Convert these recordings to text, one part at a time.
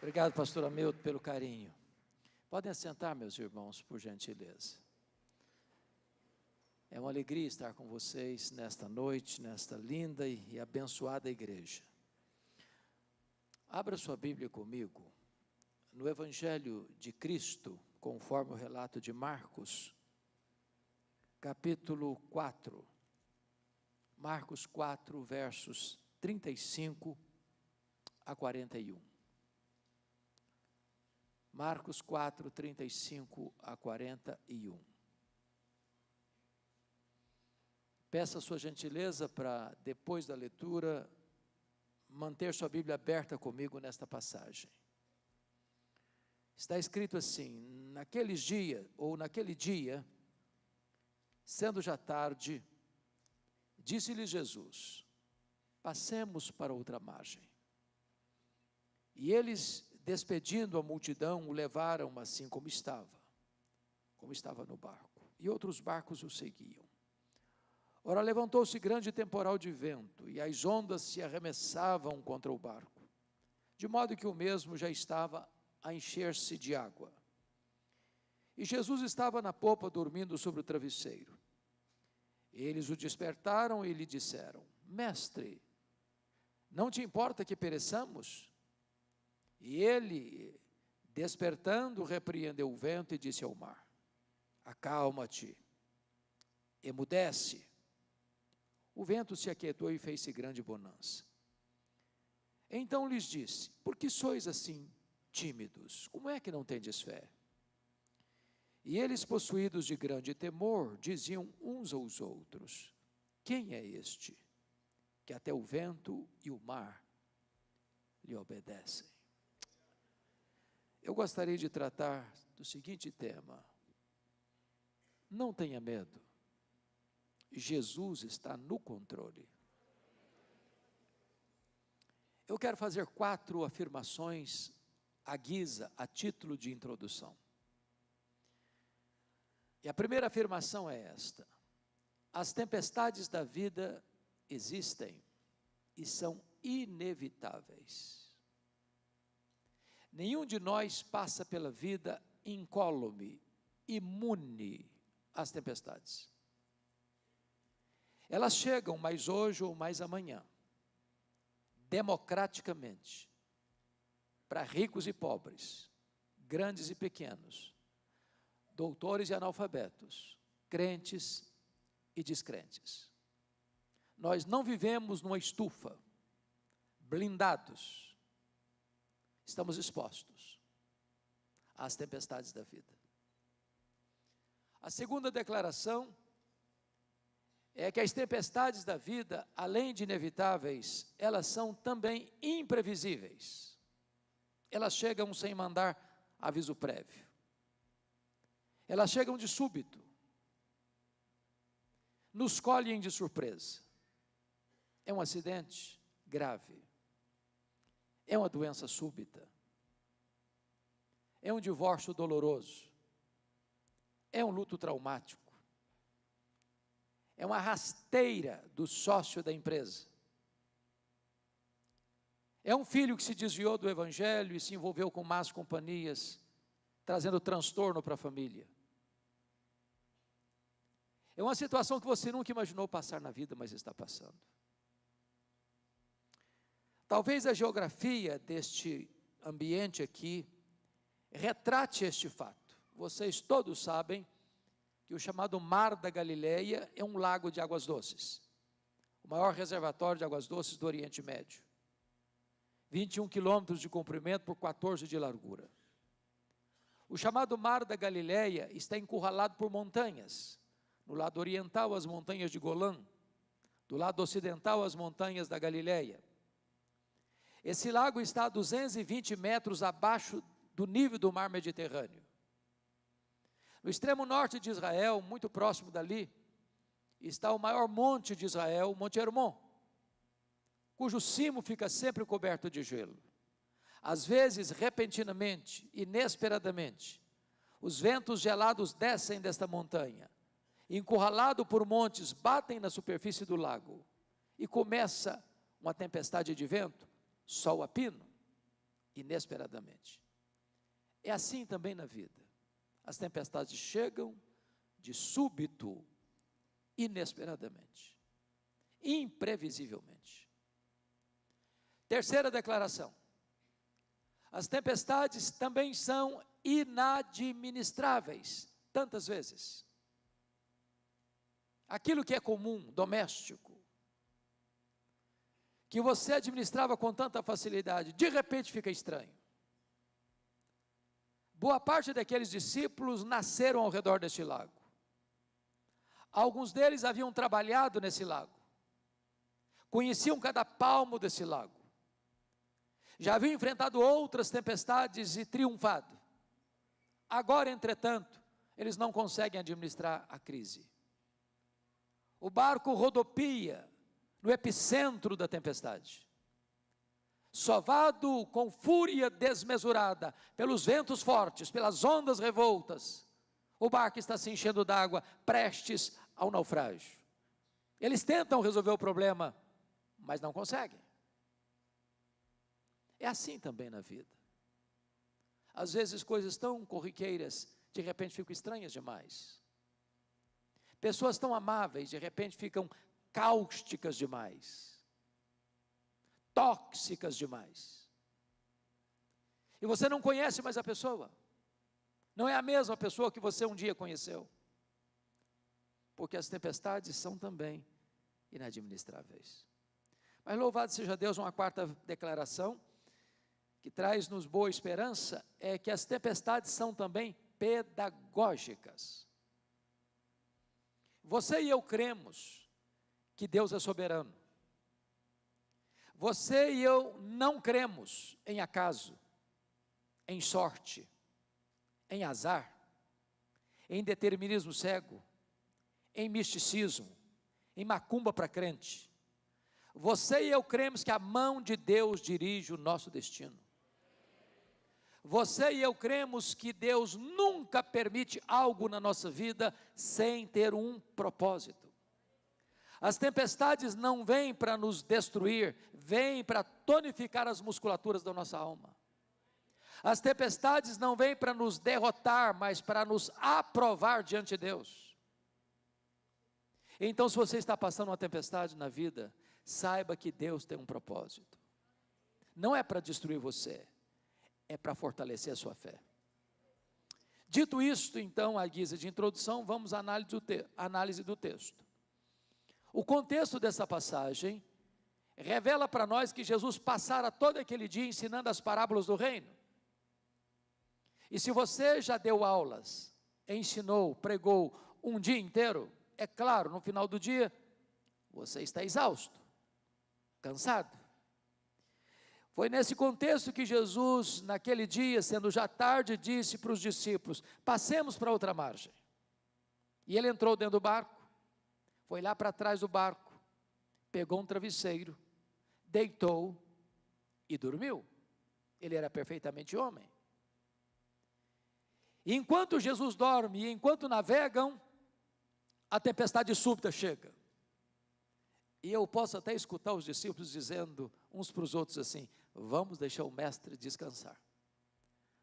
Obrigado, pastor Hamilton, pelo carinho. Podem assentar, meus irmãos, por gentileza. É uma alegria estar com vocês nesta noite, nesta linda e abençoada igreja. Abra sua Bíblia comigo, no Evangelho de Cristo, conforme o relato de Marcos, capítulo 4. Marcos 4, versos 35 a 41. Marcos 4, 35 a 41. Peço a sua gentileza para, depois da leitura, manter sua Bíblia aberta comigo nesta passagem. Está escrito assim: naquele dia, sendo já tarde, disse-lhe Jesus: passemos para outra margem. E eles, despedindo a multidão, o levaram assim como estava no barco, e outros barcos o seguiam. Ora, levantou-se grande temporal de vento, e as ondas se arremessavam contra o barco, de modo que o mesmo já estava a encher-se de água. E Jesus estava na popa, dormindo sobre o travesseiro. Eles o despertaram e lhe disseram: Mestre, não te importa que pereçamos? E ele, despertando, repreendeu o vento e disse ao mar: acalma-te, emudece. O vento se aquietou e fez-se grande bonança. Então lhes disse: por que sois assim tímidos? Como é que não tendes fé? E eles, possuídos de grande temor, diziam uns aos outros: quem é este, que até o vento e o mar lhe obedecem? Eu gostaria de tratar do seguinte tema: não tenha medo, Jesus está no controle. Eu quero fazer 4 afirmações a título de introdução. E a primeira afirmação é esta: as tempestades da vida existem e são inevitáveis. Nenhum de nós passa pela vida incólume, imune às tempestades. Elas chegam mais hoje ou mais amanhã, democraticamente, para ricos e pobres, grandes e pequenos, doutores e analfabetos, crentes e descrentes. Nós não vivemos numa estufa, blindados. Estamos expostos às tempestades da vida. A segunda declaração é que as tempestades da vida, além de inevitáveis, elas são também imprevisíveis. Elas chegam sem mandar aviso prévio. Elas chegam de súbito. Nos colhem de surpresa. É um acidente grave. É uma doença súbita, é um divórcio doloroso, é um luto traumático, é uma rasteira do sócio da empresa, é um filho que se desviou do evangelho e se envolveu com más companhias, trazendo transtorno para a família. É uma situação que você nunca imaginou passar na vida, mas está passando. Talvez a geografia deste ambiente aqui retrate este fato. Vocês todos sabem que o chamado Mar da Galileia é um lago de águas doces, o maior reservatório de águas doces do Oriente Médio. 21 quilômetros de comprimento por 14 de largura. O chamado Mar da Galileia está encurralado por montanhas. No lado oriental, as montanhas de Golã. Do lado ocidental, as montanhas da Galileia. Esse lago está a 220 metros abaixo do nível do mar Mediterrâneo. No extremo norte de Israel, muito próximo dali, está o maior monte de Israel, o Monte Hermon, cujo cimo fica sempre coberto de gelo. Às vezes, repentinamente, inesperadamente, os ventos gelados descem desta montanha, encurralado por montes, batem na superfície do lago, e começa uma tempestade de vento, sol a pino, inesperadamente. É assim também na vida. As tempestades chegam de súbito, inesperadamente, imprevisivelmente. Terceira declaração: as tempestades também são inadministráveis, tantas vezes. Aquilo que é comum, doméstico, que você administrava com tanta facilidade, de repente fica estranho. Boa parte daqueles discípulos nasceram ao redor deste lago. Alguns deles haviam trabalhado nesse lago, conheciam cada palmo desse lago, já haviam enfrentado outras tempestades e triunfado. Agora, entretanto, eles não conseguem administrar a crise. O barco rodopia no epicentro da tempestade, sovado com fúria desmesurada, pelos ventos fortes, pelas ondas revoltas. O barco está se enchendo d'água, prestes ao naufrágio. Eles tentam resolver o problema, mas não conseguem. É assim também na vida. Às vezes coisas tão corriqueiras, de repente ficam estranhas demais. Pessoas tão amáveis, de repente ficam cáusticas demais, tóxicas demais. E você não conhece mais a pessoa. Não é a mesma pessoa que você um dia conheceu. Porque as tempestades são também inadministráveis. Mas louvado seja Deus, uma quarta declaração que traz-nos boa esperança é que as tempestades são também pedagógicas. Você e eu cremos que Deus é soberano. Você e eu não cremos em acaso, em sorte, em azar, em determinismo cego, em misticismo, em macumba para crente. Você e eu cremos que a mão de Deus dirige o nosso destino. Você e eu cremos que Deus nunca permite algo na nossa vida sem ter um propósito. As tempestades não vêm para nos destruir, vêm para tonificar as musculaturas da nossa alma. As tempestades não vêm para nos derrotar, mas para nos aprovar diante de Deus. Então, se você está passando uma tempestade na vida, saiba que Deus tem um propósito. Não é para destruir você, é para fortalecer a sua fé. Dito isto, então, à guisa de introdução, vamos à análise do texto. O contexto dessa passagem revela para nós que Jesus passara todo aquele dia ensinando as parábolas do reino. E se você já deu aulas, ensinou, pregou um dia inteiro, é claro, no final do dia, você está exausto, cansado. Foi nesse contexto que Jesus, naquele dia, sendo já tarde, disse para os discípulos: passemos para outra margem. E ele entrou dentro do barco, foi lá para trás do barco, pegou um travesseiro, deitou e dormiu. Ele era perfeitamente homem. E enquanto Jesus dorme, e enquanto navegam, a tempestade súbita chega. E eu posso até escutar os discípulos dizendo uns para os outros assim: vamos deixar o mestre descansar.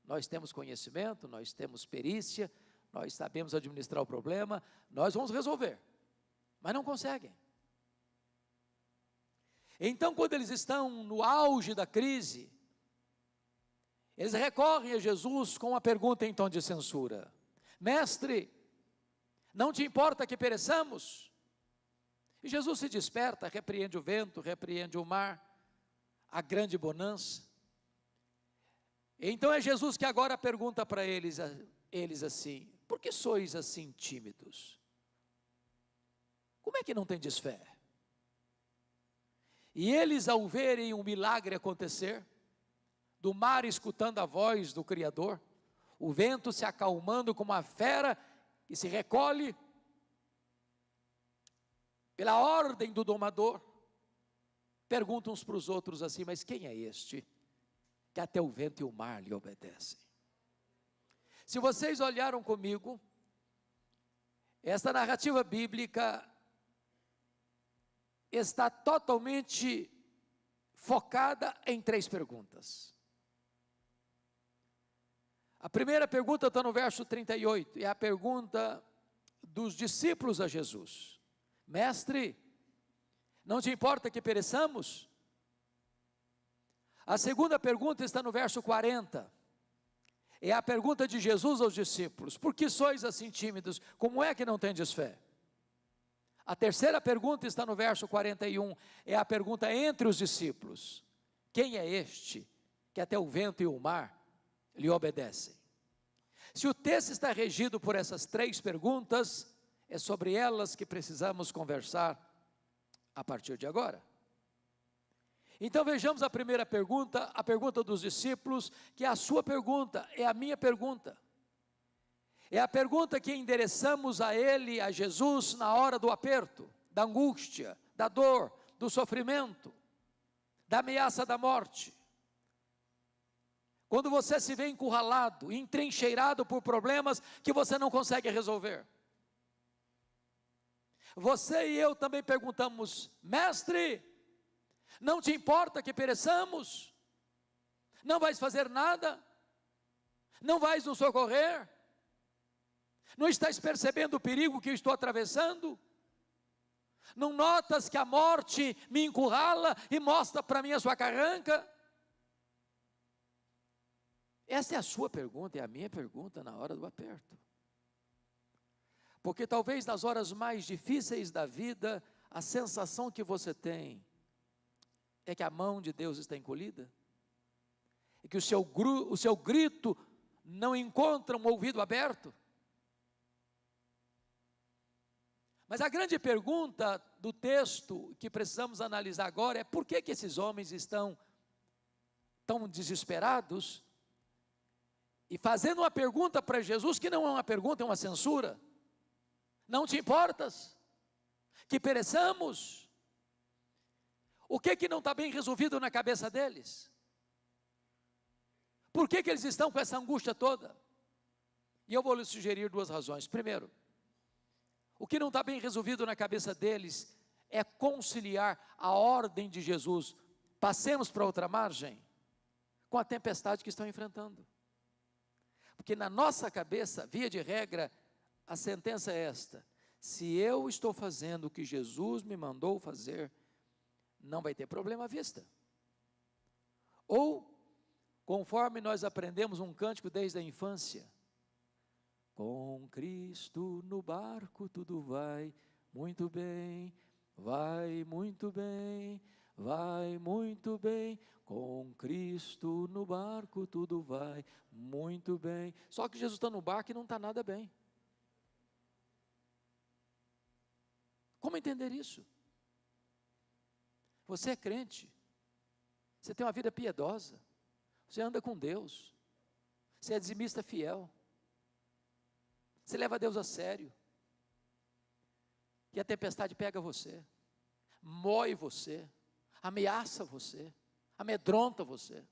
Nós temos conhecimento, nós temos perícia, nós sabemos administrar o problema, nós vamos resolver. Mas não conseguem. Então, quando eles estão no auge da crise, eles recorrem a Jesus com uma pergunta em tom de censura: mestre, não te importa que pereçamos? E Jesus se desperta, repreende o vento, repreende o mar, a grande bonança. Então é Jesus que agora pergunta para eles assim: por que sois assim tímidos? Como é que não tendes fé? E eles, ao verem um milagre acontecer, do mar escutando a voz do Criador, o vento se acalmando como uma fera que se recolhe pela ordem do domador, perguntam uns para os outros assim: mas quem é este que até o vento e o mar lhe obedecem? Se vocês olharam comigo, esta narrativa bíblica está totalmente focada em três perguntas. A primeira pergunta está no verso 38, é a pergunta dos discípulos a Jesus: Mestre, não te importa que pereçamos? A segunda pergunta está no verso 40, é a pergunta de Jesus aos discípulos: por que sois assim tímidos? Como é que não tendes fé? A terceira pergunta está no verso 41, é a pergunta entre os discípulos: quem é este que até o vento e o mar lhe obedecem? Se o texto está regido por essas três perguntas, é sobre elas que precisamos conversar a partir de agora. Então vejamos a primeira pergunta, a pergunta dos discípulos, que é a sua pergunta, é a minha pergunta. É a pergunta que endereçamos a Ele, a Jesus, na hora do aperto, da angústia, da dor, do sofrimento, da ameaça da morte. Quando você se vê encurralado, entrincheirado por problemas que você não consegue resolver. Você e eu também perguntamos: Mestre, não te importa que pereçamos? Não vais fazer nada? Não vais nos socorrer? Não estás percebendo o perigo que eu estou atravessando? Não notas que a morte me encurrala e mostra para mim a sua carranca? Essa é a sua pergunta, é a minha pergunta na hora do aperto. Porque talvez nas horas mais difíceis da vida, a sensação que você tem é que a mão de Deus está encolhida, é que o seu grito não encontra um ouvido aberto. Mas a grande pergunta do texto que precisamos analisar agora é: por que esses homens estão tão desesperados e fazendo uma pergunta para Jesus, que não é uma pergunta, é uma censura? Não te importas que pereçamos? O que não está bem resolvido na cabeça deles? Por que eles estão com essa angústia toda? E eu vou lhes sugerir duas razões. Primeiro, o que não está bem resolvido na cabeça deles é conciliar a ordem de Jesus: passemos para outra margem, com a tempestade que estão enfrentando. Porque na nossa cabeça, via de regra, a sentença é esta: se eu estou fazendo o que Jesus me mandou fazer, não vai ter problema à vista. Ou, conforme nós aprendemos um cântico desde a infância: com Cristo no barco tudo vai muito bem, vai muito bem, vai muito bem, com Cristo no barco tudo vai muito bem. Só que Jesus está no barco e não está nada bem. Como entender isso? Você é crente, você tem uma vida piedosa, você anda com Deus, você é dizimista fiel, você leva Deus a sério, e a tempestade pega você, mói você, ameaça você, amedronta você.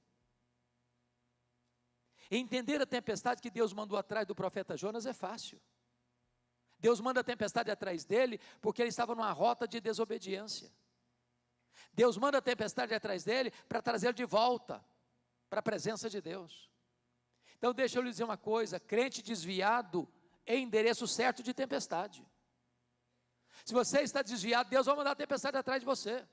Entender a tempestade que Deus mandou atrás do profeta Jonas é fácil. Deus manda a tempestade atrás dele porque ele estava numa rota de desobediência. Deus manda a tempestade atrás dele para trazê-lo de volta para a presença de Deus. Então deixa eu lhe dizer uma coisa: crente desviado é endereço certo de tempestade. Se você está desviado, Deus vai mandar a tempestade atrás de você,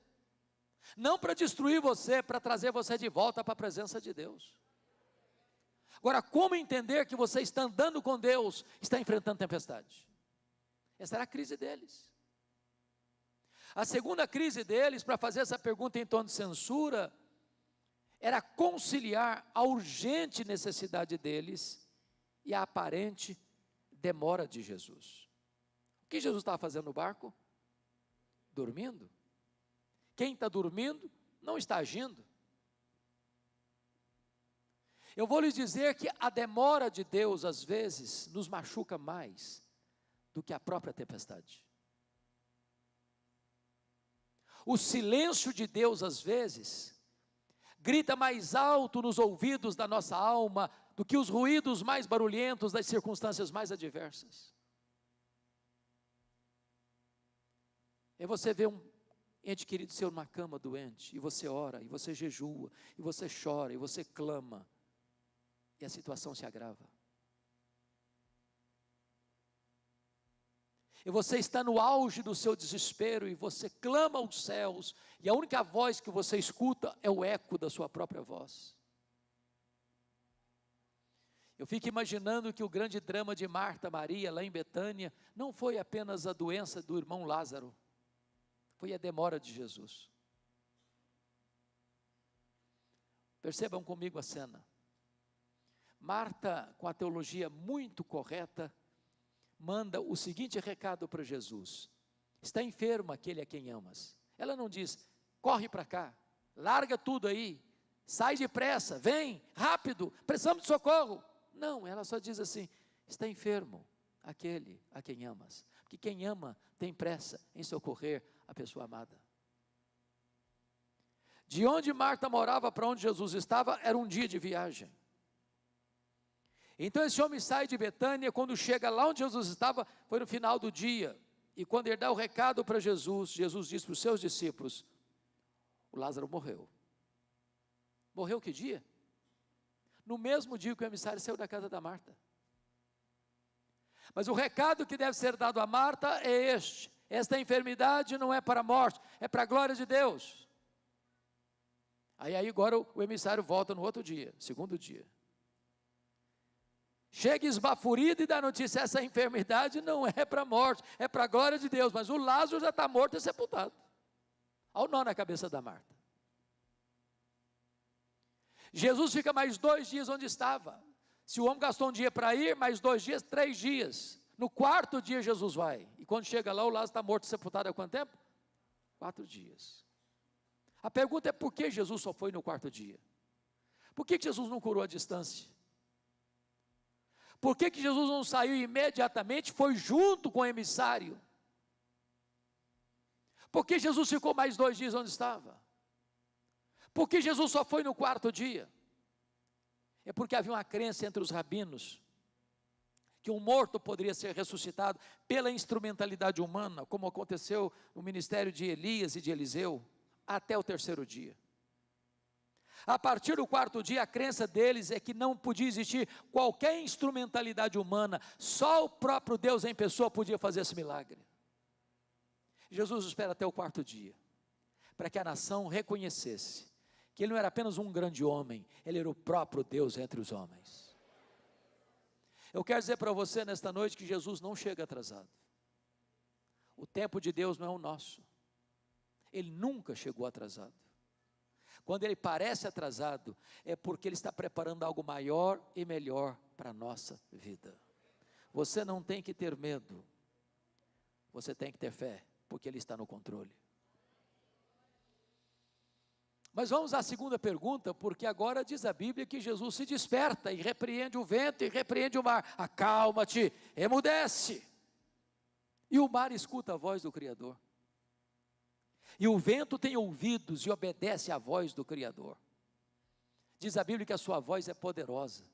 não para destruir você, para trazer você de volta para a presença de Deus. Agora, como entender que você está andando com Deus, está enfrentando tempestade? Essa era a crise deles. A segunda crise deles, para fazer essa pergunta em tom de censura, era conciliar a urgente necessidade deles e a aparente demora de Jesus. O que Jesus estava fazendo no barco? Dormindo. Quem está dormindo não está agindo. Eu vou lhes dizer que a demora de Deus às vezes nos machuca mais do que a própria tempestade. O silêncio de Deus às vezes grita mais alto nos ouvidos da nossa alma do que os ruídos mais barulhentos das circunstâncias mais adversas. E você vê um ente querido seu numa cama doente, e você ora, e você jejua, e você chora, e você clama. e a situação se agrava. E você está no auge do seu desespero, e você clama aos céus, e a única voz que você escuta é o eco da sua própria voz. Eu fico imaginando que o grande drama de Marta, Maria, lá em Betânia, não foi apenas a doença do irmão Lázaro, foi a demora de Jesus. Percebam comigo a cena. Marta, com a teologia muito correta, manda o seguinte recado para Jesus: está enfermo aquele a quem amas. Ela não diz, corre para cá, larga tudo aí, sai depressa, vem, rápido, precisamos de socorro. Não, ela só diz assim, está enfermo aquele a quem amas. Porque quem ama tem pressa em socorrer a pessoa amada. De onde Marta morava para onde Jesus estava, era um dia de viagem. Então esse homem sai de Betânia, quando chega lá onde Jesus estava, foi no final do dia. E quando ele dá o recado para Jesus, Jesus diz para os seus discípulos, o Lázaro morreu. Morreu que dia? No mesmo dia que o emissário saiu da casa da Marta. Mas o recado que deve ser dado a Marta é este: esta enfermidade não é para a morte, é para a glória de Deus. Aí agora o emissário volta no outro dia, segundo dia. Chega esbaforido e dá notícia, essa enfermidade não é para a morte, é para a glória de Deus, mas o Lázaro já está morto e sepultado. Olha o nó na cabeça da Marta. Jesus fica mais 2 dias onde estava. Se o homem gastou um dia para ir, mais 2 dias, 3 dias. No 4º dia Jesus vai. E quando chega lá, o Lázaro está morto e sepultado há quanto tempo? 4 dias. A pergunta é por que Jesus só foi no 4º dia? Por que Jesus não curou a distância? Por que Jesus não saiu imediatamente, foi junto com o emissário? Por que Jesus ficou mais 2 dias onde estava? Por que Jesus só foi no 4º dia? É porque havia uma crença entre os rabinos, que um morto poderia ser ressuscitado pela instrumentalidade humana, como aconteceu no ministério de Elias e de Eliseu, até o 3º dia. A partir do 4º dia, a crença deles é que não podia existir qualquer instrumentalidade humana, só o próprio Deus em pessoa podia fazer esse milagre. Jesus espera até o 4º dia, para que a nação reconhecesse que ele não era apenas um grande homem, ele era o próprio Deus entre os homens. Eu quero dizer para você nesta noite que Jesus não chega atrasado. O tempo de Deus não é o nosso. Ele nunca chegou atrasado. Quando ele parece atrasado, é porque ele está preparando algo maior e melhor para a nossa vida. Você não tem que ter medo, você tem que ter fé, porque ele está no controle. Mas vamos à segunda pergunta, porque agora diz a Bíblia que Jesus se desperta e repreende o vento e repreende o mar. Acalma-te, emudece. E o mar escuta a voz do Criador. E o vento tem ouvidos e obedece à voz do Criador. Diz a Bíblia que a sua voz é poderosa.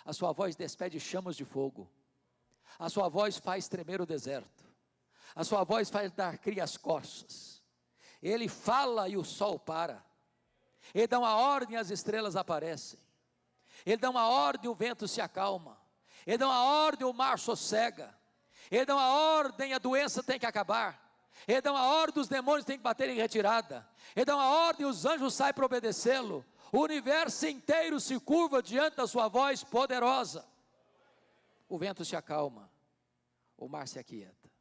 A sua voz despede chamas de fogo. A sua voz faz tremer o deserto. A sua voz faz dar cria as corças. Ele fala e o sol para. Ele dá uma ordem e as estrelas aparecem. Ele dá uma ordem e o vento se acalma. Ele dá uma ordem e o mar sossega. Ele dá uma ordem e a doença tem que acabar. Ele dá uma ordem, os demônios têm que bater em retirada. Ele dá uma ordem e os anjos saem para obedecê-lo. O universo inteiro se curva diante da sua voz poderosa. O vento se acalma, o mar se aquieta.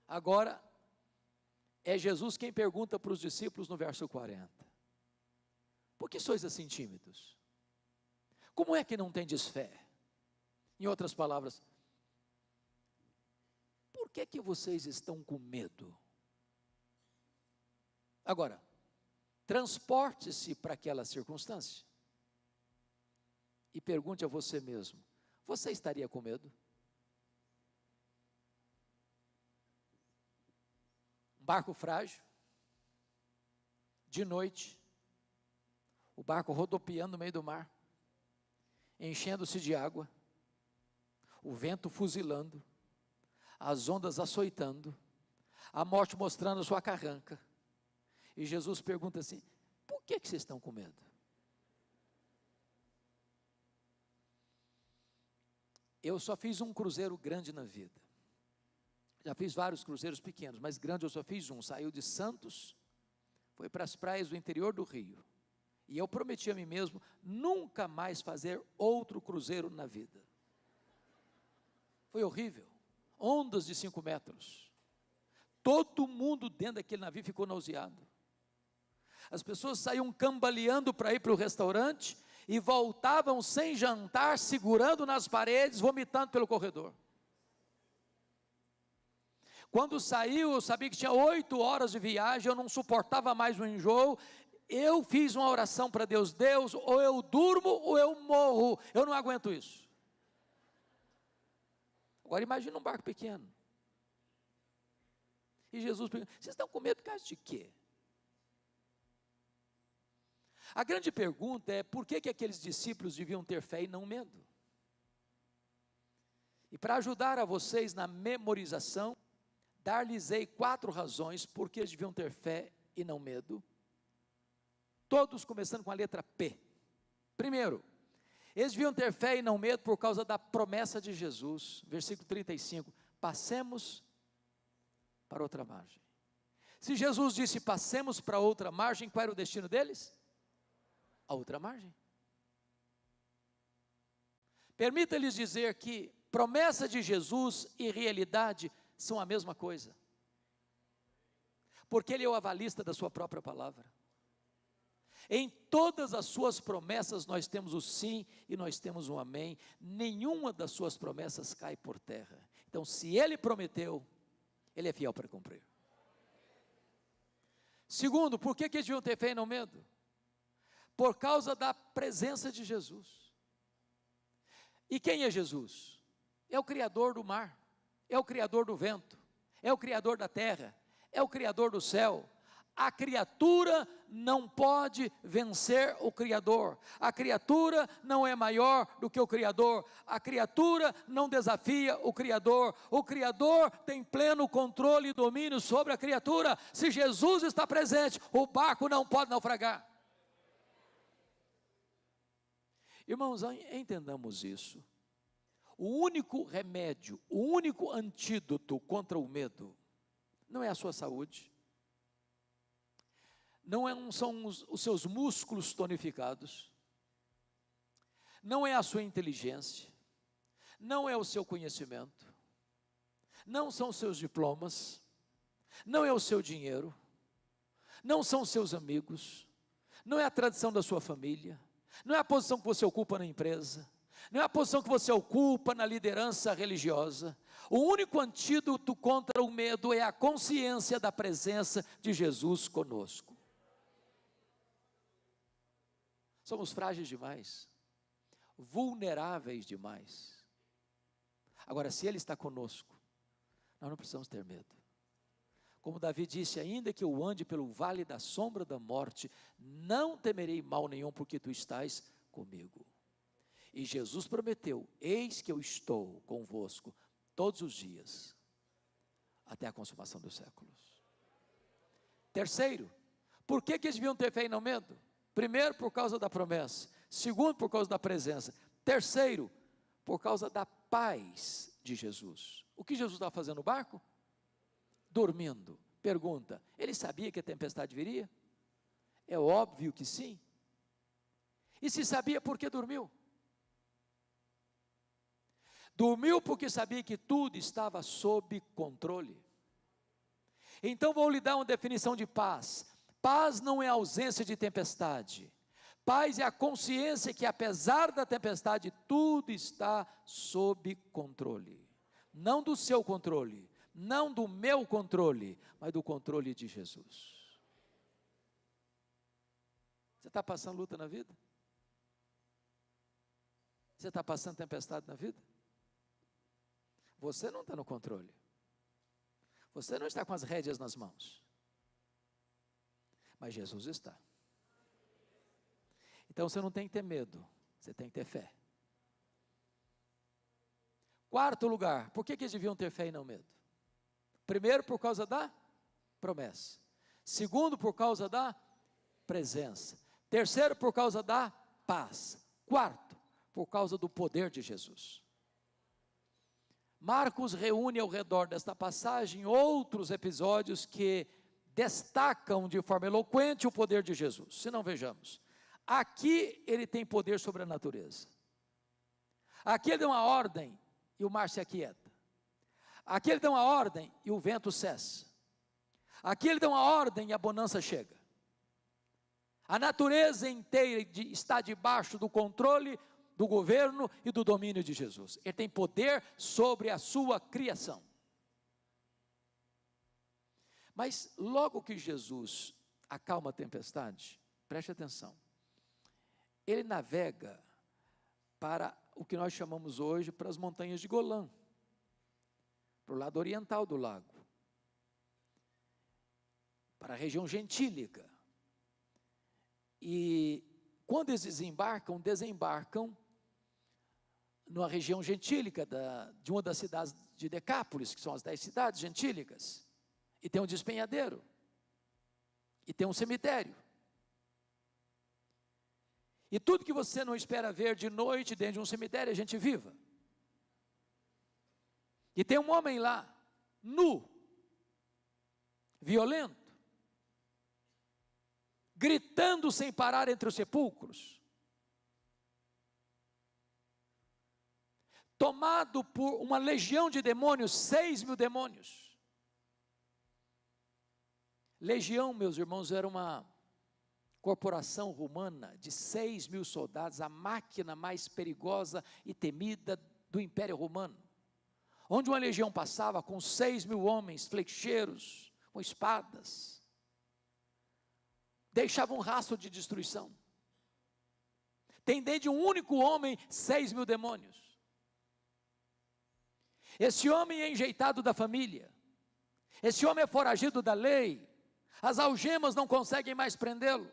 Agora, é Jesus quem pergunta para os discípulos no verso 40. Por que sois assim tímidos? Como é que não tendes fé? Em outras palavras, por que vocês estão com medo? Agora, transporte-se para aquela circunstância e pergunte a você mesmo, você estaria com medo? Um barco frágil, de noite, o barco rodopiando no meio do mar, enchendo-se de água, o vento fuzilando, as ondas açoitando, a morte mostrando sua carranca, e Jesus pergunta assim, por que vocês estão com medo? Eu só fiz um cruzeiro grande na vida. Já fiz vários cruzeiros pequenos, mas grande eu só fiz um. Saiu de Santos, foi para as praias do interior do Rio. E eu prometi a mim mesmo nunca mais fazer outro cruzeiro na vida. Foi horrível. Ondas de 5 metros. Todo mundo dentro daquele navio ficou nauseado. As pessoas saíam cambaleando para ir para o restaurante e voltavam sem jantar, segurando nas paredes, vomitando pelo corredor. Quando saiu, eu sabia que tinha 8 horas de viagem, eu não suportava mais o enjoo. Eu fiz uma oração para Deus: Deus, ou eu durmo ou eu morro, eu não aguento isso. Agora imagina um barco pequeno. E Jesus pergunta: vocês estão com medo por causa de quê? A grande pergunta é: por que aqueles discípulos deviam ter fé e não medo? E para ajudar a vocês na memorização, dar-lhes-ei 4 razões por que eles deviam ter fé e não medo. Todos começando com a letra P. Primeiro, eles deviam ter fé e não medo por causa da promessa de Jesus. Versículo 35, passemos para outra margem. Se Jesus disse passemos para outra margem, qual era o destino deles? A outra margem. Permita-lhes dizer que promessa de Jesus e realidade são a mesma coisa, porque Ele é o avalista da sua própria palavra. Em todas as suas promessas nós temos o sim e nós temos um amém. Nenhuma das suas promessas cai por terra. Então, se Ele prometeu, Ele é fiel para cumprir. Segundo, por que eles deviam ter fé e não medo? Por causa da presença de Jesus. E quem é Jesus? É o Criador do mar, é o Criador do vento, é o Criador da terra, é o Criador do céu. A criatura não pode vencer o Criador, a criatura não é maior do que o Criador, a criatura não desafia o Criador tem pleno controle e domínio sobre a criatura. Se Jesus está presente, o barco não pode naufragar. Irmãos, entendamos isso. O único remédio, o único antídoto contra o medo, não é a sua saúde, não são os seus músculos tonificados, não é a sua inteligência, não é o seu conhecimento, não são os seus diplomas, não é o seu dinheiro, não são os seus amigos, não é a tradição da sua família, não é a posição que você ocupa na empresa, não é a posição que você ocupa na liderança religiosa. O único antídoto contra o medo é a consciência da presença de Jesus conosco. Somos frágeis demais, vulneráveis demais. Agora, se Ele está conosco, nós não precisamos ter medo. Como Davi disse: ainda que eu ande pelo vale da sombra da morte, não temerei mal nenhum, porque Tu estás comigo. E Jesus prometeu: eis que eu estou convosco todos os dias, até a consumação dos séculos. Terceiro, por que eles deviam ter fé e não medo? Primeiro, por causa da promessa. Segundo, por causa da presença. Terceiro, por causa da paz de Jesus. O que Jesus estava fazendo no barco? Dormindo. Pergunta: ele sabia que a tempestade viria? É óbvio que sim. E se sabia, por que dormiu? Dormiu porque sabia que tudo estava sob controle. Então vou lhe dar uma definição de paz. Paz não é ausência de tempestade. Paz é a consciência que, apesar da tempestade, tudo está sob controle. Não do seu controle, não do meu controle, mas do controle de Jesus. Você está passando luta na vida? Você está passando tempestade na vida? Você não está no controle. Você não está com as rédeas nas mãos. Mas Jesus está. Então você não tem que ter medo, você tem que ter fé. Quarto lugar, por que eles deviam ter fé e não medo? Primeiro, por causa da promessa. Segundo, por causa da presença. Terceiro, por causa da paz. Quarto, por causa do poder de Jesus. Marcos reúne ao redor desta passagem outros episódios que destacam de forma eloquente o poder de Jesus. Se não, vejamos. Aqui ele tem poder sobre a natureza. Aqui ele dá uma ordem e o mar se aquieta. Aqui ele dá uma ordem e o vento cessa. Aqui ele dá uma ordem e a bonança chega. A natureza inteira está debaixo do controle, do governo e do domínio de Jesus. Ele tem poder sobre a sua criação. Mas logo que Jesus acalma a tempestade, preste atenção, ele navega para o que nós chamamos hoje para as montanhas de Golã, para o lado oriental do lago, para a região gentílica. E quando eles desembarcam numa região gentílica de uma das cidades de Decápolis, que são as 10 cidades gentílicas, e tem um despenhadeiro, e tem um cemitério. E tudo que você não espera ver de noite dentro de um cemitério é gente viva. E tem um homem lá, nu, violento, gritando sem parar entre os sepulcros, tomado por uma legião de demônios, 6.000 demônios. Legião, meus irmãos, era uma corporação romana de 6.000 soldados, a máquina mais perigosa e temida do Império Romano, onde uma legião passava com 6.000 homens, flecheiros, com espadas, deixava um rastro de destruição. Tem dentro de um único homem 6.000 demônios. Esse homem é enjeitado da família, esse homem é foragido da lei, as algemas não conseguem mais prendê-lo,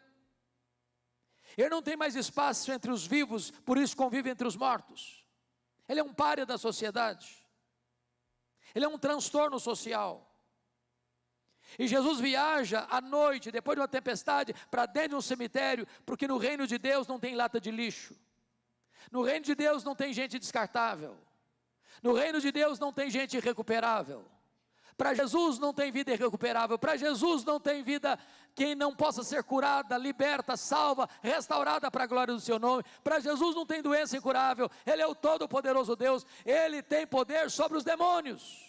ele não tem mais espaço entre os vivos, por isso convive entre os mortos. Ele é um pária da sociedade, ele é um transtorno social. E Jesus viaja à noite, depois de uma tempestade, para dentro de um cemitério, porque no reino de Deus não tem lata de lixo, no reino de Deus não tem gente descartável, no reino de Deus não tem gente irrecuperável. Para Jesus não tem vida irrecuperável, para Jesus não tem vida quem não possa ser curada, liberta, salva, restaurada para a glória do seu nome. Para Jesus não tem doença incurável, Ele é o todo-poderoso Deus, Ele tem poder sobre os demônios.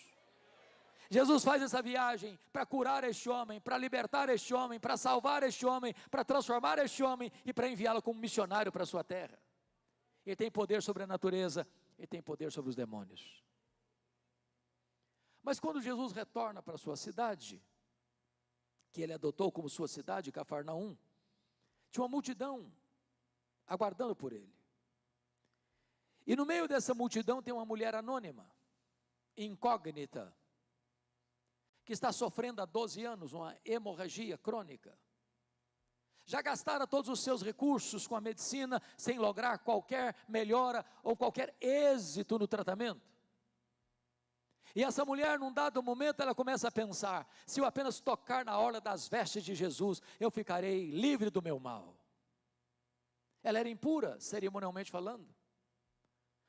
Jesus faz essa viagem para curar este homem, para libertar este homem, para salvar este homem, para transformar este homem e para enviá-lo como missionário para a sua terra. Ele tem poder sobre a natureza, Ele tem poder sobre os demônios. Mas quando Jesus retorna para a sua cidade, que ele adotou como sua cidade, Cafarnaum, tinha uma multidão aguardando por ele. E no meio dessa multidão tem uma mulher anônima, incógnita, que está sofrendo há 12 anos uma hemorragia crônica. Já gastara todos os seus recursos com a medicina, sem lograr qualquer melhora ou qualquer êxito no tratamento. E essa mulher, num dado momento, ela começa a pensar: se eu apenas tocar na orla das vestes de Jesus, eu ficarei livre do meu mal. Ela era impura, cerimonialmente falando.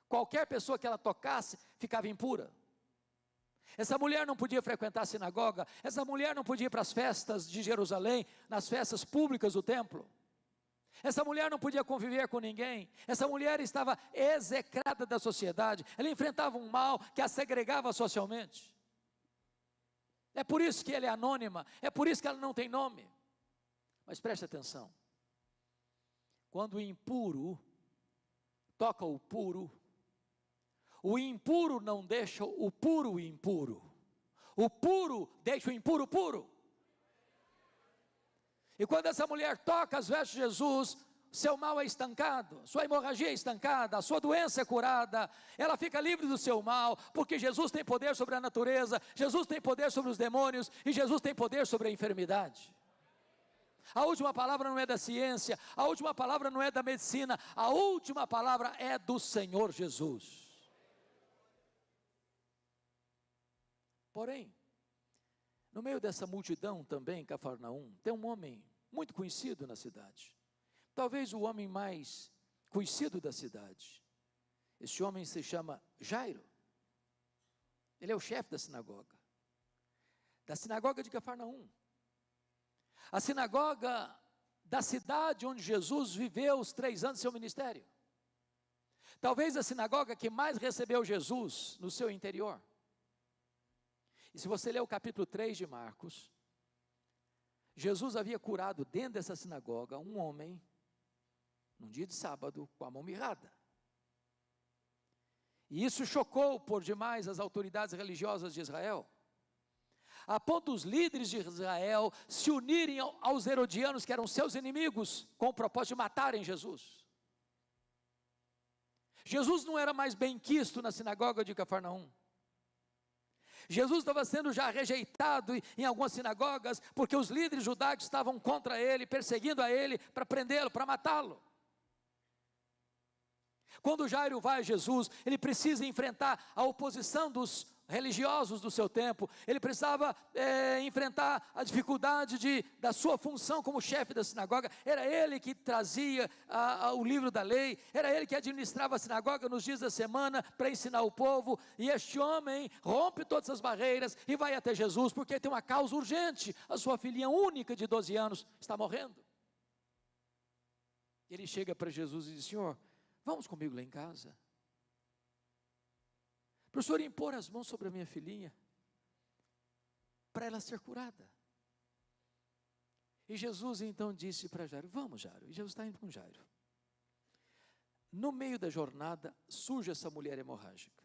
Qualquer pessoa que ela tocasse, ficava impura. Essa mulher não podia frequentar a sinagoga, essa mulher não podia ir para as festas de Jerusalém, nas festas públicas do templo. Essa mulher não podia conviver com ninguém, essa mulher estava execrada da sociedade, ela enfrentava um mal que a segregava socialmente. É por isso que ela é anônima, é por isso que ela não tem nome. Mas preste atenção, quando o impuro toca o impuro não deixa o puro impuro, o puro deixa o impuro puro. E quando essa mulher toca as vestes de Jesus, seu mal é estancado, sua hemorragia é estancada, a sua doença é curada, ela fica livre do seu mal, porque Jesus tem poder sobre a natureza, Jesus tem poder sobre os demônios, e Jesus tem poder sobre a enfermidade. A última palavra não é da ciência, a última palavra não é da medicina, a última palavra é do Senhor Jesus. Porém, no meio dessa multidão também, Cafarnaum, tem um homem muito conhecido na cidade, talvez o homem mais conhecido da cidade. Esse homem se chama Jairo. Ele é o chefe da sinagoga de Cafarnaum, a sinagoga da cidade onde Jesus viveu os 3 anos de seu ministério, talvez a sinagoga que mais recebeu Jesus no seu interior. E se você ler o capítulo 3 de Marcos, Jesus havia curado dentro dessa sinagoga um homem, num dia de sábado, com a mão mirrada. E isso chocou por demais as autoridades religiosas de Israel, a ponto dos líderes de Israel se unirem aos herodianos, que eram seus inimigos, com o propósito de matarem Jesus. Jesus não era mais bem quisto na sinagoga de Cafarnaum. Jesus estava sendo já rejeitado em algumas sinagogas, porque os líderes judaicos estavam contra ele, perseguindo a ele, para prendê-lo, para matá-lo. Quando Jairo vai a Jesus, ele precisa enfrentar a oposição dos religiosos do seu tempo, ele precisava enfrentar a dificuldade da sua função como chefe da sinagoga. Era ele que trazia o livro da lei, era ele que administrava a sinagoga nos dias da semana para ensinar o povo, e este homem rompe todas as barreiras e vai até Jesus, porque tem uma causa urgente, a sua filhinha única de 12 anos está morrendo. Ele chega para Jesus e diz: Senhor, vamos comigo lá em casa, para o Senhor impor as mãos sobre a minha filhinha, para ela ser curada. E Jesus então disse para Jairo: vamos, Jairo. E Jesus está indo com Jairo. No meio da jornada surge essa mulher hemorrágica.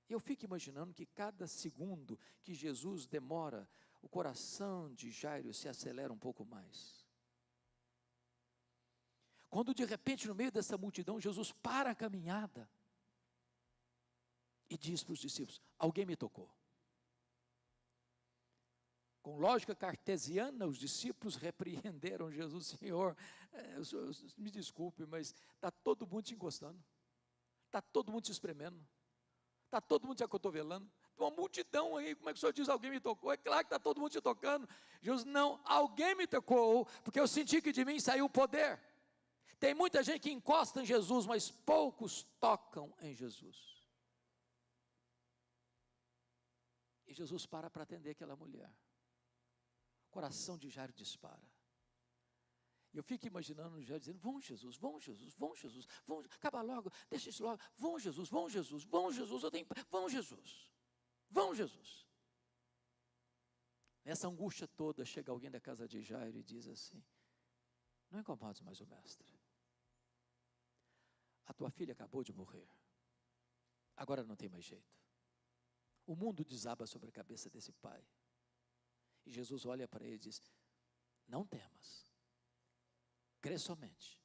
Eu fico imaginando que cada segundo que Jesus demora, o coração de Jairo se acelera um pouco mais. Quando de repente no meio dessa multidão Jesus para a caminhada e diz para os discípulos: alguém me tocou. Com lógica cartesiana, os discípulos repreenderam Jesus: Senhor, me desculpe, mas está todo mundo te encostando, está todo mundo te espremendo, está todo mundo te acotovelando, tem uma multidão aí, como é que o Senhor diz alguém me tocou? É claro que está todo mundo te tocando. Jesus: não, alguém me tocou, porque eu senti que de mim saiu o poder. Tem muita gente que encosta em Jesus, mas poucos tocam em Jesus. E Jesus para atender aquela mulher. O coração de Jairo dispara. E eu fico imaginando Jairo dizendo: vamos Jesus, vamos Jesus, vamos Jesus, vamos, acaba logo, deixa isso logo, vamos Jesus, vamos Jesus, vamos Jesus, vamos Jesus, vamos Jesus. Nessa angústia toda, chega alguém da casa de Jairo e diz assim: não incomodes mais o mestre, a tua filha acabou de morrer, agora não tem mais jeito. O mundo desaba sobre a cabeça desse pai. E Jesus olha para ele e diz: não temas, crê somente.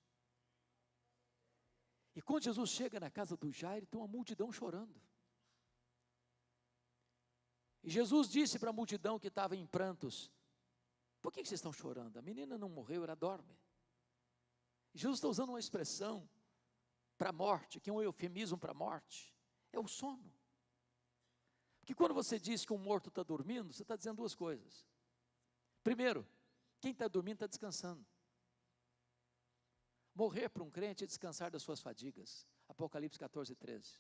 E quando Jesus chega na casa do Jairo, tem uma multidão chorando. E Jesus disse para a multidão que estava em prantos: por que vocês estão chorando? A menina não morreu, ela dorme. E Jesus está usando uma expressão para a morte, que é um eufemismo para a morte, é o sono. Porque quando você diz que um morto está dormindo, você está dizendo duas coisas. Primeiro, quem está dormindo está descansando. Morrer para um crente é descansar das suas fadigas. Apocalipse 14, 13.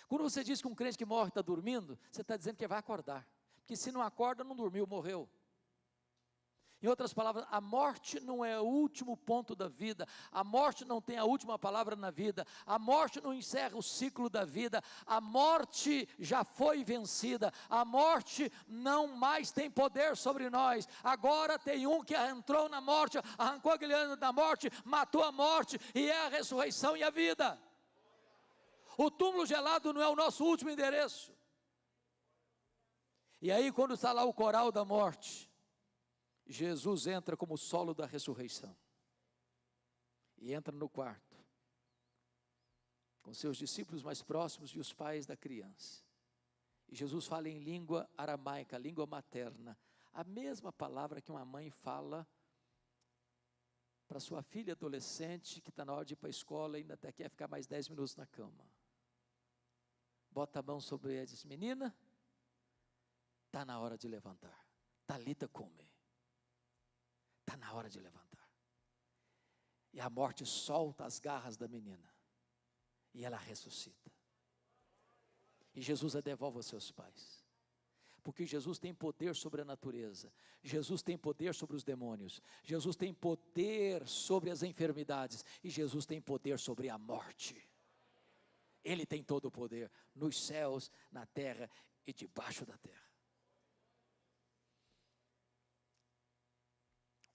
Quando você diz que um crente que morre está dormindo, você está dizendo que vai acordar. Porque se não acorda, não dormiu, morreu. Em outras palavras, a morte não é o último ponto da vida, a morte não tem a última palavra na vida, a morte não encerra o ciclo da vida, a morte já foi vencida, a morte não mais tem poder sobre nós. Agora tem um que entrou na morte, arrancou aquele ano da morte, matou a morte, e é a ressurreição e a vida. O túmulo gelado não é o nosso último endereço. E aí quando está lá o coral da morte, Jesus entra como o solo da ressurreição, e entra no quarto, com seus discípulos mais próximos e os pais da criança, e Jesus fala em língua aramaica, língua materna, a mesma palavra que uma mãe fala para sua filha adolescente, que está na hora de ir para a escola e ainda até quer ficar mais 10 minutos na cama. Bota a mão sobre ela e diz: menina, está na hora de levantar, talita cumi. Está na hora de levantar. E a morte solta as garras da menina, e ela ressuscita. e Jesus a devolve aos seus pais. Porque Jesus tem poder sobre a natureza, Jesus tem poder sobre os demônios, Jesus tem poder sobre as enfermidades, e Jesus tem poder sobre a morte. Ele tem todo o poder, nos céus, na terra e debaixo da terra.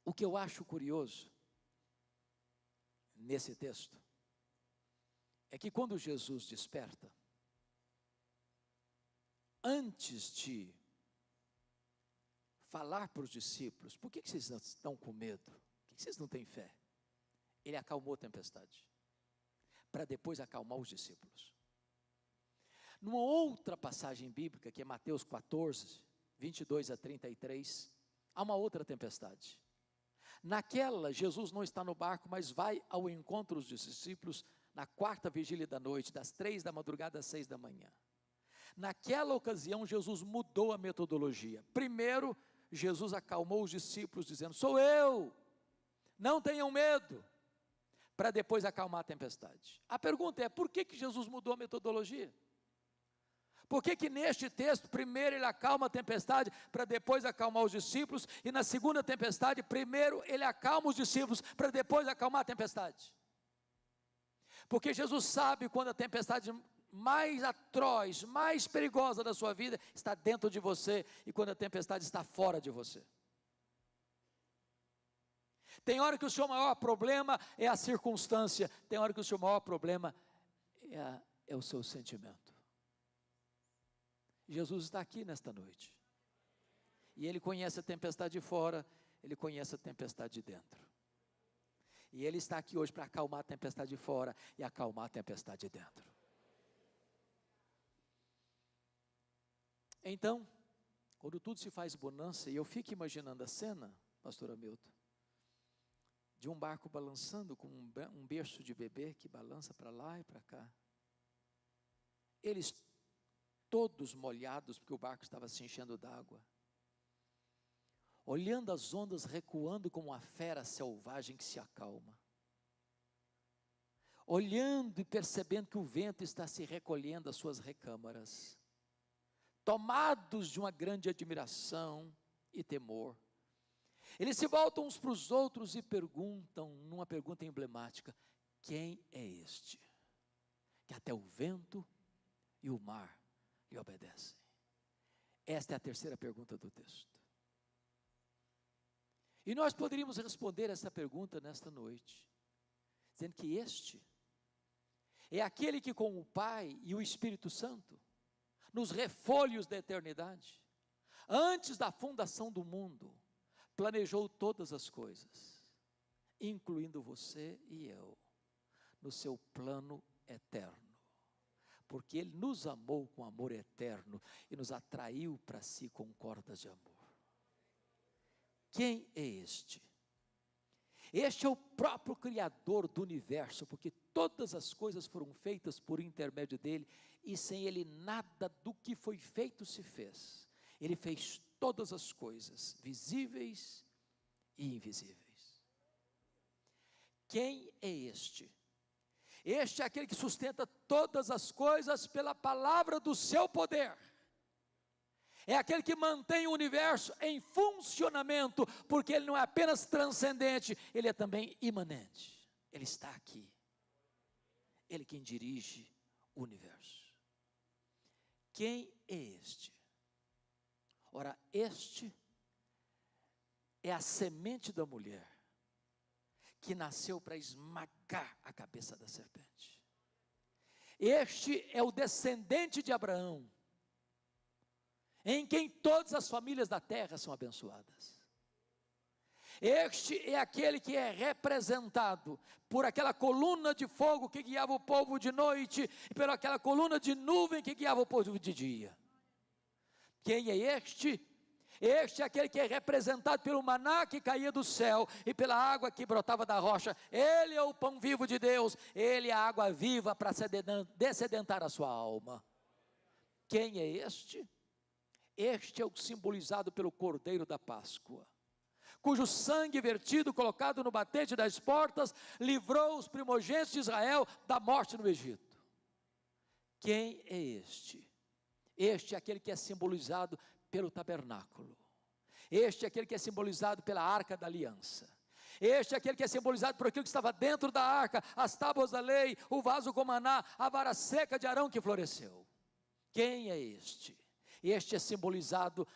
O que eu acho curioso, nesse texto, é que quando Jesus desperta, antes de falar para os discípulos, por que vocês estão com medo? Por que vocês não têm fé? Ele acalmou a tempestade, para depois acalmar os discípulos. Numa outra passagem bíblica, que é Mateus 14, 22 a 33, há uma outra tempestade. Naquela, Jesus não está no barco, mas vai ao encontro dos discípulos, na quarta vigília da noite, das 3 da madrugada às 6 da manhã. Naquela ocasião, Jesus mudou a metodologia. Primeiro, Jesus acalmou os discípulos, dizendo: sou eu, não tenham medo, para depois acalmar a tempestade. A pergunta é, por que Jesus mudou a metodologia? Por que neste texto, primeiro ele acalma a tempestade, para depois acalmar os discípulos, e na segunda tempestade, primeiro ele acalma os discípulos, para depois acalmar a tempestade? Porque Jesus sabe quando a tempestade mais atroz, mais perigosa da sua vida está dentro de você, e quando a tempestade está fora de você. Tem hora que o seu maior problema é a circunstância, tem hora que o seu maior problema é o seu sentimento. Jesus está aqui nesta noite, e Ele conhece a tempestade de fora, Ele conhece a tempestade de dentro, e Ele está aqui hoje para acalmar a tempestade de fora, e acalmar a tempestade de dentro. Então, quando tudo se faz bonança, e eu fico imaginando a cena, pastor Hamilton, de um barco balançando com um berço de bebê, que balança para lá e para cá, eles todos molhados, porque o barco estava se enchendo d'água, olhando as ondas recuando como uma fera selvagem que se acalma, olhando e percebendo que o vento está se recolhendo às suas recâmaras, tomados de uma grande admiração e temor, eles se voltam uns para os outros e perguntam, numa pergunta emblemática: quem é este, que até o vento e o mar lhe obedecem? Esta é a terceira pergunta do texto. E nós poderíamos responder essa pergunta nesta noite, dizendo que este é aquele que com o Pai e o Espírito Santo, nos refólhos da eternidade, antes da fundação do mundo, planejou todas as coisas, incluindo você e eu, no seu plano eterno, porque Ele nos amou com amor eterno, e nos atraiu para si com cordas de amor. Quem é este? Este é o próprio Criador do universo, porque todas as coisas foram feitas por intermédio dEle, e sem Ele nada do que foi feito se fez. Ele fez todas as coisas, visíveis e invisíveis. Quem é este? Este é aquele que sustenta todas as coisas pela palavra do seu poder. É aquele que mantém o universo em funcionamento, porque Ele não é apenas transcendente, Ele é também imanente. Ele está aqui. Ele quem dirige o universo. Quem é este? Ora, este é a semente da mulher, que nasceu para esmagar a cabeça da serpente. Este é o descendente de Abraão, em quem todas as famílias da terra são abençoadas. Este é aquele que é representado por aquela coluna de fogo que guiava o povo de noite, e por aquela coluna de nuvem que guiava o povo de dia. Quem é este? Este é aquele que é representado pelo maná que caía do céu, e pela água que brotava da rocha. Ele é o pão vivo de Deus, Ele é a água viva para dessedentar a sua alma. Quem é este? Este é o simbolizado pelo Cordeiro da Páscoa, cujo sangue vertido, colocado no batente das portas, livrou os primogênitos de Israel da morte no Egito. Quem é este? Este é aquele que é simbolizado pelo tabernáculo. Este é aquele que é simbolizado pela arca da aliança. Este é aquele que é simbolizado por aquilo que estava dentro da arca, as tábuas da lei, o vaso com maná, a vara seca de Arão que floresceu. Quem é este? Este é simbolizado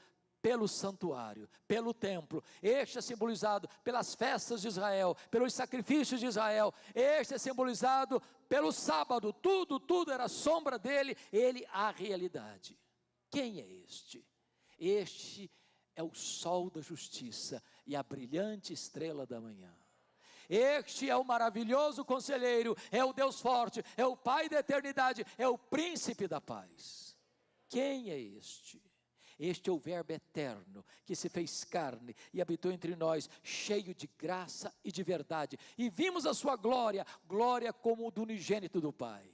pelo santuário, pelo templo. Este é simbolizado pelas festas de Israel, pelos sacrifícios de Israel. Este é simbolizado pelo sábado. Tudo era sombra dele, ele a realidade. Quem é este? Este é o sol da justiça e a brilhante estrela da manhã. Este é o maravilhoso conselheiro, é o Deus forte, é o Pai da eternidade, é o príncipe da paz. Quem é este? Este é o Verbo eterno, que se fez carne e habitou entre nós, cheio de graça e de verdade. E vimos a sua glória, glória como do unigênito do Pai.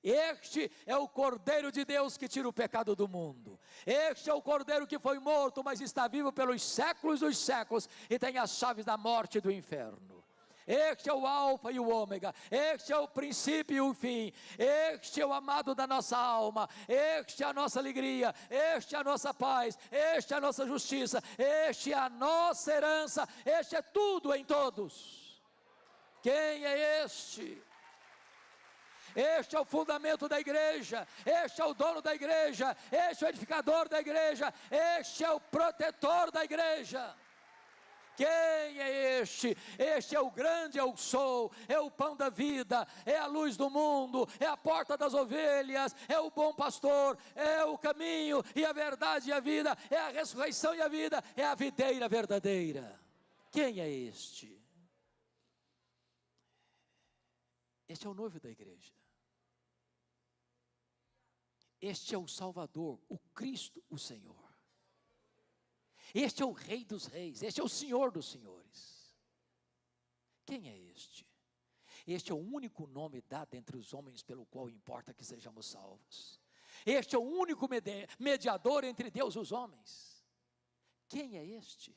Este é o Cordeiro de Deus que tira o pecado do mundo. Este é o Cordeiro que foi morto, mas está vivo pelos séculos dos séculos e tem as chaves da morte e do inferno. Este é o alfa e o ômega, este é o princípio e o fim, este é o amado da nossa alma, este é a nossa alegria, este é a nossa paz, este é a nossa justiça, este é a nossa herança, este é tudo em todos. Quem é este? Este é o fundamento da igreja, este é o dono da igreja, este é o edificador da igreja, este é o protetor da igreja. Quem é este? Este é o grande eu sou, é o pão da vida, é a luz do mundo, é a porta das ovelhas, é o bom pastor, é o caminho e a verdade e a vida, é a ressurreição e a vida, é a videira verdadeira. Quem é este? Este é o noivo da igreja. Este é o Salvador, o Cristo, o Senhor. Este é o Rei dos reis, este é o Senhor dos senhores. Quem é este? Este é o único nome dado entre os homens pelo qual importa que sejamos salvos. Este é o único mediador entre Deus e os homens. Quem é este?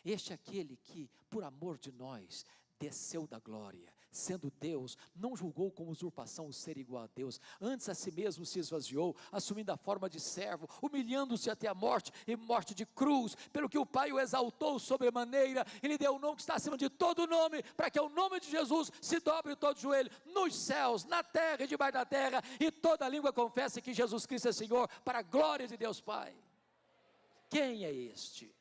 Este é aquele que, por amor de nós, desceu da glória, sendo Deus, não julgou como usurpação o ser igual a Deus, antes a si mesmo se esvaziou, assumindo a forma de servo, humilhando-se até a morte, e morte de cruz, pelo que o Pai o exaltou sobremaneira, e lhe deu o nome que está acima de todo nome, para que o nome de Jesus se dobre todo joelho, nos céus, na terra e debaixo da terra, e toda língua confesse que Jesus Cristo é Senhor, para a glória de Deus Pai. Quem é este?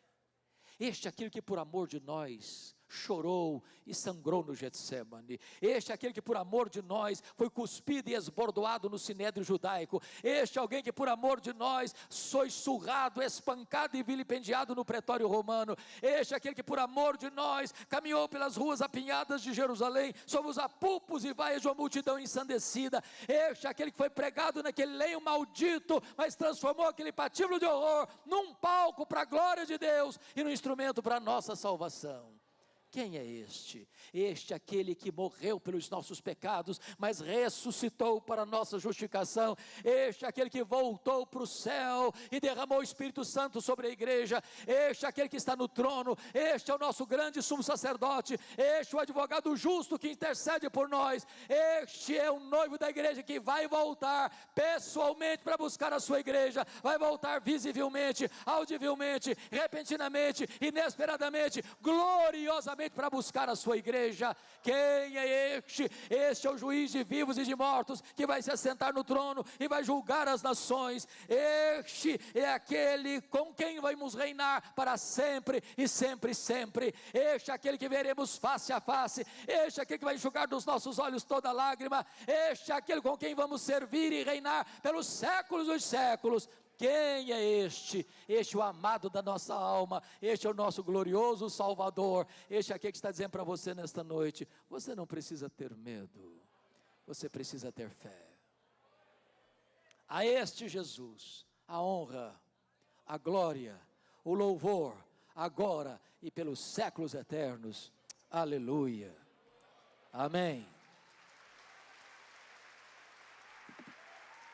Este é aquele que por amor de nós chorou e sangrou no Getsemane. Este é aquele que por amor de nós foi cuspido e esbordoado no sinédrio judaico. Este é alguém que por amor de nós foi surrado, espancado e vilipendiado no pretório romano. Este é aquele que por amor de nós caminhou pelas ruas apinhadas de Jerusalém, sob os apupos e vaias de uma multidão ensandecida. Este é aquele que foi pregado naquele leio maldito, mas transformou aquele patíbulo de horror num palco para a glória de Deus e num instrumento para a nossa salvação. Quem é este? Este é aquele que morreu pelos nossos pecados, mas ressuscitou para a nossa justificação. Este é aquele que voltou para o céu e derramou o Espírito Santo sobre a igreja. Este é aquele que está no trono. Este é o nosso grande sumo sacerdote. Este é o advogado justo que intercede por nós. Este é o noivo da igreja que vai voltar pessoalmente para buscar a sua igreja. Vai voltar visivelmente, audivelmente, repentinamente, inesperadamente, gloriosamente, para buscar a sua igreja. Quem é este? Este é o juiz de vivos e de mortos, que vai se assentar no trono e vai julgar as nações. Este é aquele com quem vamos reinar para sempre e sempre e sempre. Este é aquele que veremos face a face. Este é aquele que vai enxugar dos nossos olhos toda lágrima. Este é aquele com quem vamos servir e reinar pelos séculos dos séculos. Quem é este? Este é o amado da nossa alma, este é o nosso glorioso Salvador, este é aquele que está dizendo para você nesta noite: você não precisa ter medo, você precisa ter fé. A este Jesus, a honra, a glória, o louvor, agora e pelos séculos eternos. Aleluia. Amém.